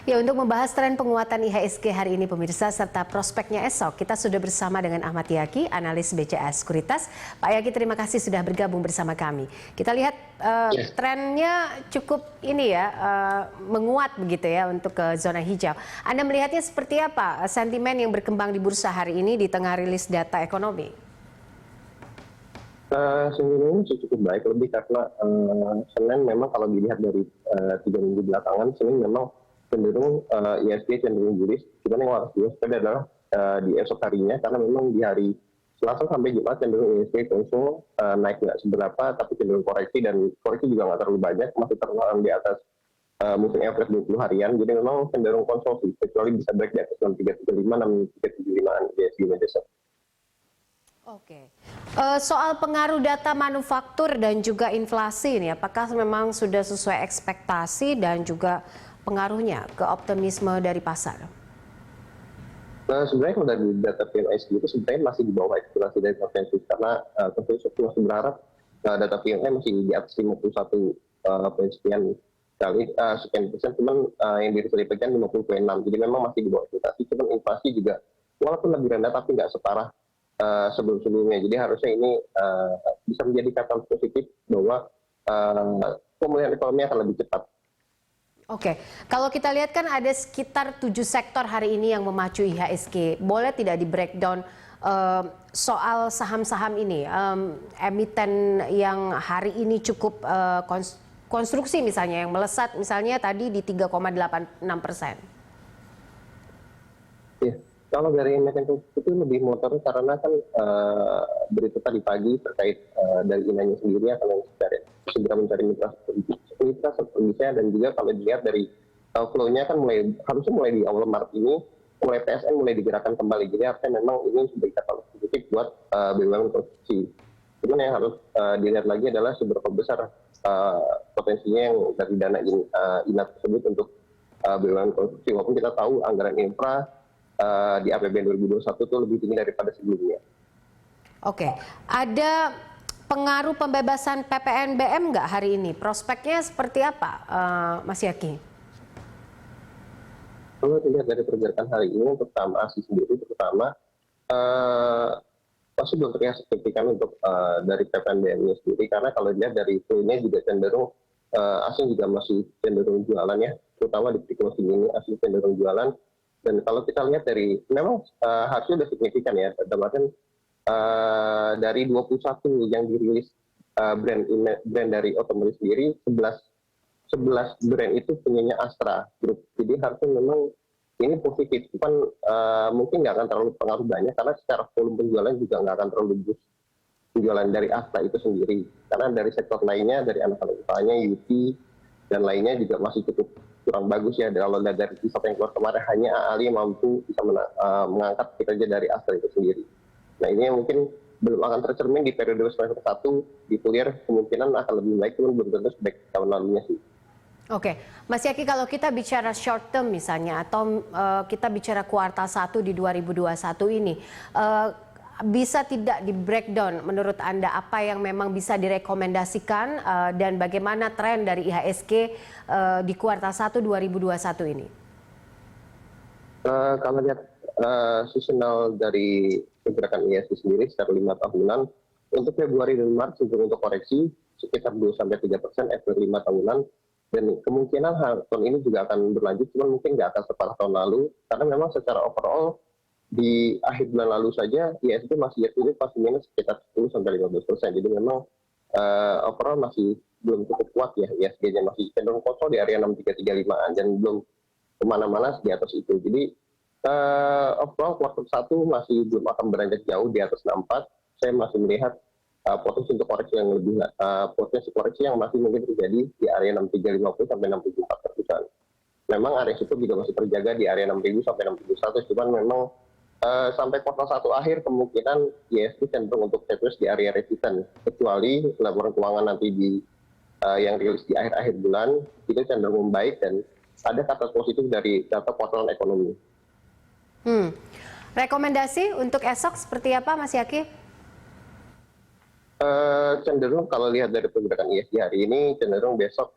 Ya, untuk membahas tren penguatan IHSG hari ini pemirsa serta prospeknya esok, kita sudah bersama dengan Ahmad Yaki, analis BCA Sekuritas. Pak Yaki, terima kasih sudah bergabung bersama kami. Kita lihat trennya cukup menguat begitu ya untuk ke zona hijau. Anda melihatnya seperti apa sentimen yang berkembang di bursa hari ini di tengah rilis data ekonomi? Sebenarnya cukup baik, lebih karena Senin memang kalau dilihat dari 3 minggu belakangan, Senin memang cenderung IHSG cenderung bullish. Cuman yang harus diwaspadai adalah di esok harinya, karena memang di hari Selasa sampai Jumat cenderung IHSG langsung naik nggak seberapa, tapi cenderung koreksi, dan koreksi juga nggak terlalu banyak, masih terlalu di atas moving average 20 harian. Jadi memang cenderung konsumsi, kecuali bisa break di atas 6375, 6375-an IHSG besok. Oke, soal pengaruh data manufaktur dan juga inflasi ini, apakah memang sudah sesuai ekspektasi dan juga pengaruhnya ke optimisme dari pasar? Sebenarnya kalau dari data PMI itu sebenarnya masih di bawah ekspektasi dari konsensus, karena konsensus masih berharap data PMI masih di atas 51 poin sekian sekian persen, cuman yang dipegang 50,6, jadi memang masih di bawah ekspektasi. Cuman inflasi juga walaupun lebih rendah tapi nggak separah sebelum-sebelumnya, jadi harusnya ini bisa menjadi kata positif bahwa pemulihan ekonomi akan lebih cepat. Oke, kalau kita lihat kan ada sekitar 7 sektor hari ini yang memacu IHSG. Boleh tidak di breakdown soal saham-saham ini, emiten yang hari ini cukup konstruksi misalnya, yang melesat misalnya tadi di 3,86%. Ya, kalau dari emiten itu lebih motor karena kan berita tadi pagi terkait dari inanya sendiri akan segera mencari mitra strategisnya, dan juga kalau dilihat dari flow-nya kan harusnya mulai di awal Maret ini, mulai PSN mulai digerakkan kembali, jadi artinya memang ini sebagai kata positif buat BUMN konstruksi. Cuman yang harus dilihat lagi adalah seberapa besar potensinya yang dari dana INA tersebut untuk BUMN konstruksi, walaupun kita tahu anggaran infra di APBN 2021 itu lebih tinggi daripada sebelumnya. Oke, ada pengaruh pembebasan PPNBM nggak hari ini? Prospeknya seperti apa, Mas Yaki? Kalau dilihat dari pergerakan hari ini, terutama ASI sendiri, terutama masih belum terlihat signifikan untuk dari PPNBM-nya sendiri, karena kalau dilihat dari flow-nya juga cenderung asing juga masih cenderung jualan ya, terutama di closing ini asing cenderung jualan. Dan kalau kita lihat dari, memang hasil sudah signifikan ya, dalam dari 21 yang dirilis brand dari otomotif sendiri, 11 brand itu punyanya Astra Group. Jadi harusnya memang ini positif, cuman mungkin nggak akan terlalu pengaruh banyak, karena secara volume penjualan juga nggak akan terlalu bagus penjualan dari Astra itu sendiri. Karena dari sektor lainnya, dari anak-anak usahanya, UT, dan lainnya juga masih cukup kurang bagus ya. Kalau dari riset yang keluar kemarin, hanya Ali mampu bisa mengangkat kinerja dari Astra itu sendiri. Nah, ini yang mungkin belum akan tercermin di periode semester 1, di full year kemungkinan akan lebih baik, cuman belum tentu sebaik tahun lalunya sih. Oke, Mas Yaki, kalau kita bicara short term misalnya, atau kita bicara kuartal 1 di 2021 ini, bisa tidak di breakdown menurut Anda apa yang memang bisa direkomendasikan dan bagaimana tren dari IHSG di kuartal 1 2021 ini? Kalau lihat seasonal dari pergerakan IHSG sendiri secara 5 tahunan, untuk Februari dan Maret cenderung untuk koreksi sekitar 2-3%, April 5 tahunan, dan kemungkinan tahun ini juga akan berlanjut, cuman mungkin nggak akan separah tahun lalu, karena memang secara overall di akhir bulan lalu saja IHSG masih minus sekitar 10-15%. Jadi memang overall masih belum cukup kuat ya, IHSG-nya masih cenderung kosong di area 6335-an dan belum kemana-mana di atas itu. Jadi overall kuartal 1 masih belum akan beranjak jauh di atas 64. Saya masih melihat potensi untuk koreksi yang lebih potensi koreksi yang masih mungkin terjadi di area 6350 sampai 64%. Memang area itu juga masih terjaga di area 6000 sampai 6100, cuman memang sampai kuartal 1 akhir kemungkinan IHSG cenderung untuk terus di area resisten, kecuali laporan keuangan nanti di yang rilis di akhir-akhir bulan itu cenderung membaik dan ada kata positif dari data kuartalan ekonomi. Rekomendasi untuk esok seperti apa, Mas Yaki? Cenderung kalau lihat dari pergerakan IHSG hari ini, cenderung besok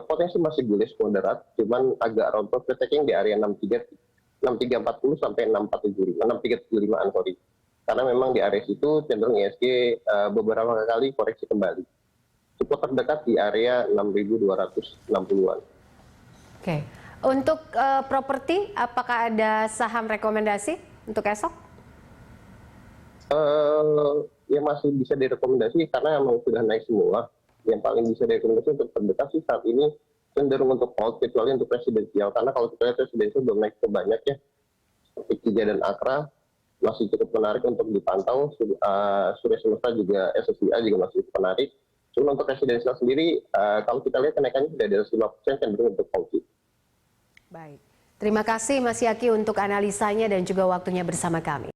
Potensi masih bullish moderat, cuman agak rontok tracking di area 6340 sampai 6375-an, sorry. Karena memang di area situ cenderung ISG beberapa kali koreksi kembali. Support terdekat di area 6260-an. Oke. Untuk properti, apakah ada saham rekomendasi untuk esok? Ya masih bisa direkomendasi karena memang sudah naik semua. Yang paling bisa direkomendasi untuk terdekat sih saat ini cenderung untuk hold, kecuali untuk presidensial. Karena kalau kita lihat presidensial belum naik banyak ya, seperti Kija dan Akra masih cukup menarik untuk dipantau. Surya Semesta juga, SSIA juga masih cukup menarik. Cuma untuk presidensial sendiri, kalau kita lihat kenaikannya sudah di atas 5%, cenderung untuk hold. Baik. Terima kasih Mas Yaki untuk analisanya dan juga waktunya bersama kami.